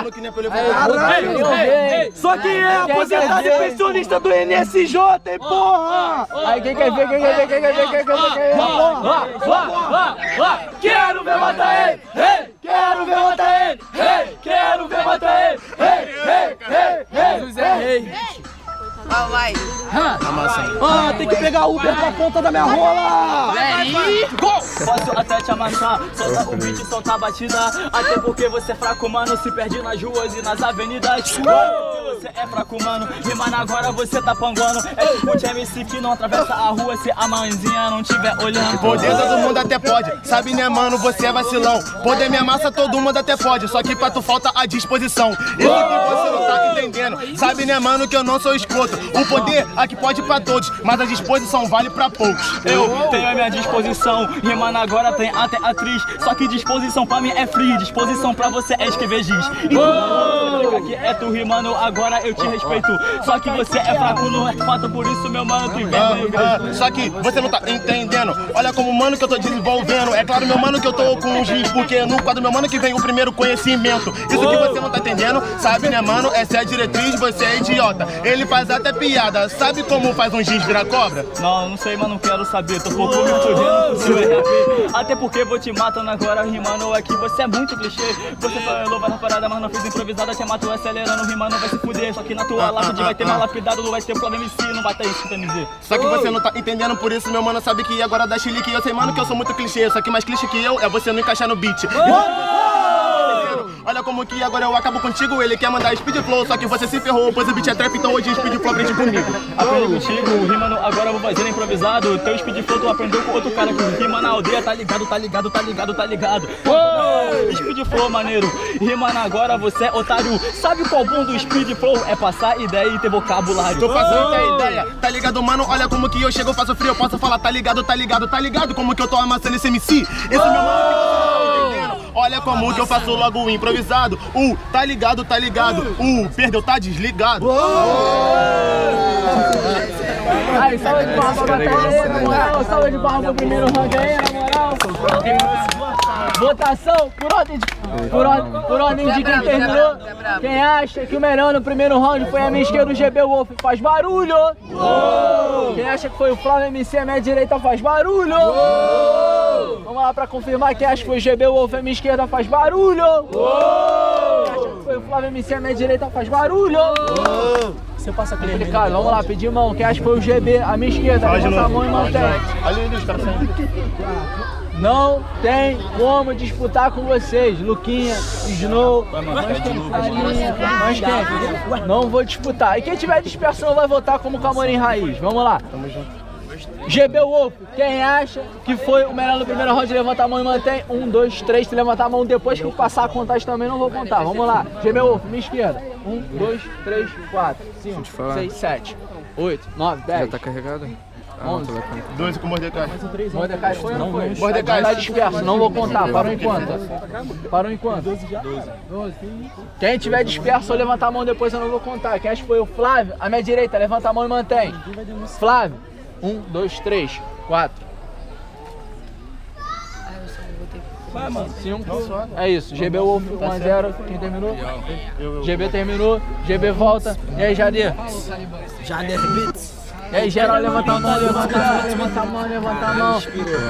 falou que nem é pra eu levantar. Só quem é aposentado e pensionista do NSJ, hein, porra! Aí quem quer ver, Quero ver matar ele! Quero ver matar ele! Quero ver matar ele! Jesus é rei! Vai. Tem que pegar Uber pra ponta da minha rola! Posso até te amassar, solta o beat, solta a batida. Até porque você é fraco, mano, se perde nas ruas e nas avenidas. Você é fraco, mano, e mano, agora você tá panguando. É tipo de MC que não atravessa a rua se a mãezinha não tiver olhando. Poder todo mundo até pode, sabe né mano, você é vacilão. Poder minha massa todo mundo até pode, só que pra tu falta a disposição. Isso que você não tá entendendo, sabe né mano que eu não sou escroto. O poder aqui pode pra todos, mas a disposição vale pra poucos. Eu tenho a minha disposição, e mano, agora tem até atriz. Só que disposição pra mim é free, disposição pra você é escrever giz. Então, que é tu rimando, agora eu te respeito. Só que você é fraco, não é fato, por isso meu mano tu inventa. Só que você não tá entendendo, olha como mano que eu tô desenvolvendo. É claro meu mano que eu tô com um giz, porque no quadro meu mano que vem o primeiro conhecimento. Isso que você não tá entendendo, sabe né mano, essa é a diretriz, você é idiota. Ele faz até piada, sabe como faz um giz virar cobra? Não sei, mas não quero saber, tô pouco me fudendo com seu RAP. Até porque vou te matando agora, rimando aqui, você é muito clichê. Você falou várias paradas, mas não fez improvisada, te matou acelerando, rimando vai se fuder. Só que na tua lápide vai ter mais lapidado, não vai ter o Flávio MC, não vai ter isso que MZ. Só que você não tá entendendo, por isso meu mano sabe que agora dá chilique. Eu sei mano que eu sou muito clichê, só que mais clichê que eu é você não encaixar no beat. Olha como que agora eu acabo contigo, ele quer mandar speed flow, só que você se ferrou, pois o beat é trap, então hoje speed flow aprende comigo. Aprendi contigo, rimando, agora eu vou fazer improvisado. Teu speed flow tu aprendeu com outro cara que rima na aldeia, tá ligado. Speed flow maneiro, rimando agora você é otário. Sabe qual bom do speed flow? É passar ideia e ter vocabulário. Tô passando a ideia, tá ligado mano? Olha como que eu chego, eu faço frio, eu posso falar tá ligado. Como que eu tô amassando esse MC? Esse meu mano que você não tá entendendo. Olha como que eu faço logo o improvisado. Tá ligado. Perdeu, tá desligado. Aí, salve de barra pra batalha, na moral. Salve de barra pro primeiro round aí, na moral. Votação por ordem de quem terminou. Quem acha que o melhor no primeiro round foi a minha esquerda, o GB Wolf, faz barulho. Quem acha que foi o Flávio MC, a minha direita, faz barulho. Vamos lá pra confirmar. Quem acha que foi o GB Wolf, a minha esquerda, faz barulho. Quem acha que foi o Flávio MC, a minha direita, faz barulho. Você passa complicado, vamos lá, pedir mão. Quem acha que foi o GB, a minha esquerda, levanta a mão e mantém. Olha ali, os caras saindo. Não tem como disputar com vocês, Luquinha, Snow, nós quem? Não vou disputar. E quem tiver dispersão vai votar como Camorim Raiz. Vamos lá. Tamo junto. GB Wolf, quem acha que foi o melhor no primeiro round, levanta a mão e mantém. 1, 2, 3, se levantar a mão depois que eu passar a contagem também não vou contar. Vamos lá. GB Wolf, minha esquerda. 1, 2, 3, 4, 5, 6, 7, 8, 9, 10. Já tá carregado? 11. 12 com Mordecai. Mordecai foi ou não foi? Mordecai. Tá disperso, não vou contar. Parou enquanto? 12. Quem tiver disperso ou levantar a mão depois eu não vou contar. Quem acha que foi o Flávio, a minha direita, levanta a mão e mantém. Flávio. 1, 2, 3, 4. Vai, mano. 5. É isso. GB Wolf 1 a 0. Quem terminou? GB terminou. GB volta. E aí, Jadir? Jadir Beats. E aí, geral, levanta a mão, levanta a mão.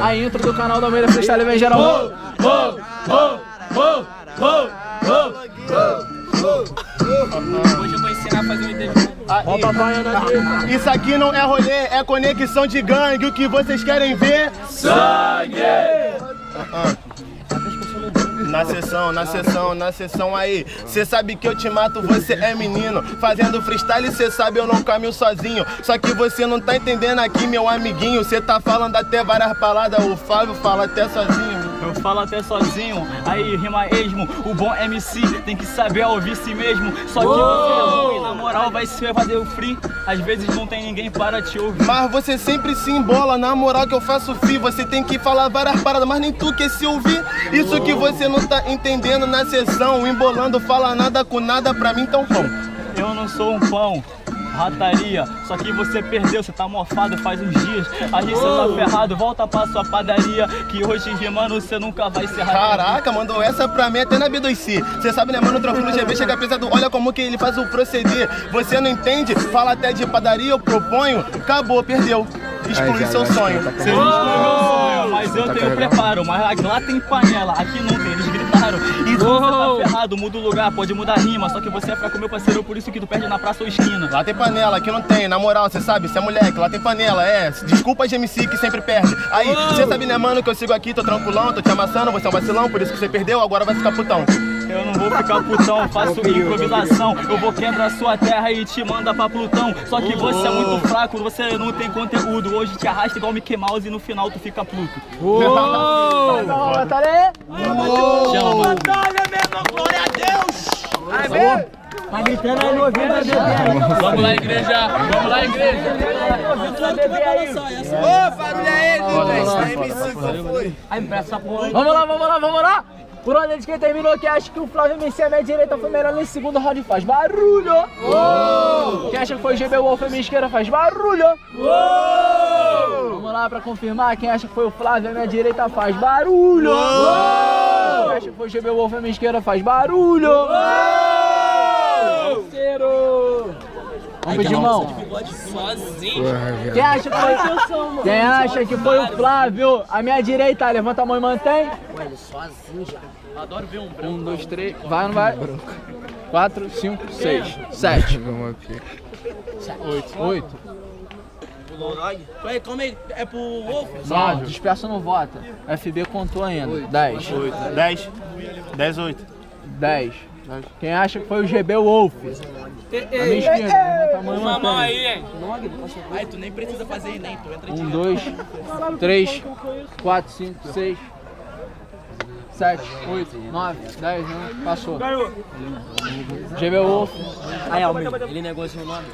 A intro do canal da Almeida Freestyle vem, geral. Hoje eu vou ensinar a fazer um interview. Isso aqui não é rolê, é conexão de gangue. O que vocês querem ver? Sangue! Na sessão aí. Cê sabe que eu te mato, você é menino. Fazendo freestyle, cê sabe eu não caminho sozinho. Só que você não tá entendendo aqui, meu amiguinho. Cê tá falando até várias palavras, o Flávio fala até sozinho. Eu falo até sozinho, aí rima esmo. O bom MC tem que saber ouvir si mesmo. Só que você é ruim, na moral vai se fazer o free. Às vezes não tem ninguém para te ouvir. Mas você sempre se embola, na moral que eu faço free. Você tem que falar várias paradas, mas nem tu quer se ouvir. Isso que você não tá entendendo na sessão. Embolando, fala nada com nada, pra mim tão pão. Eu não sou um pão. rataria. Só que você perdeu, você tá mofado faz uns dias. Aí você tá ferrado, volta pra sua padaria, que hoje rimando você nunca vai ser rataria. Caraca, mandou essa pra mim até na B2C. Cê sabe, né, mano, tranquilo, GB chega pesado. Olha como que ele faz o proceder. Você não entende? Fala até de padaria, eu proponho. Acabou, perdeu. Exclui seu sonho. Você excluiu meu sonho, mas eu tenho preparo. Mas lá tem panela, aqui não tem, eles gritaram. Então você tá ferrado, muda o lugar, pode mudar a rima. Só que você é fraco, meu parceiro, por isso que tu perde na praça ou esquina. Lá tem panela, aqui não tem, na moral, cê sabe, cê é moleque, lá tem panela, é. Desculpa a GMC que sempre perde. Aí, cê sabe, né, mano, que eu sigo aqui, tô tranquilão, tô te amassando, você é um vacilão, por isso que você perdeu, agora vai ficar putão. Eu não vou ficar putão, faço improvisação. Eu vou quebrar sua terra e te manda pra Plutão. Só que você é muito fraco, você não tem conteúdo. Hoje te arrasta igual Mickey Mouse e no final tu fica Pluto. Batalha! Chama. Batalha, menor, glória a Deus! Aí, vem! Tá gritando aí no ouvido da bebê. Vamos lá, igreja! Vamos lá, igreja! Ô, barulho é ele, velho! Aí, presta essa porra. Vamos lá! Por onde de quem terminou, que acha que o Flávio MC a minha direita foi melhor nesse segundo round, faz barulho! Quem acha que foi o GB Wolf a minha esquerda, faz barulho! Vamos lá pra confirmar, quem acha que foi o Flávio a minha direita, faz barulho! Quem acha que foi o GB Wolf a minha esquerda, faz barulho! Parceiro! Vamos pedir mão. Quem acha que foi o Flávio a minha direita, levanta a mão e mantém. Adoro ver um branco. 1, 2, 3, vai ou não vai? 4, 5, 6, 7. 8. Calma aí, é pro Wolf? Não, dispersa não vota. FB contou ainda. 10. 10, 8. 10. Quem acha que foi o GB Wolf? A minha esquerda, levanta a mão e Uma mão mantém. aí, hein? Ai, tu nem precisa fazer nem, tu entra 1, 2, 3, 4, 5, 6, 7, 8, 9, 10, 11, passou. GB Wolf. Aí, Almir, ele negociou o nome.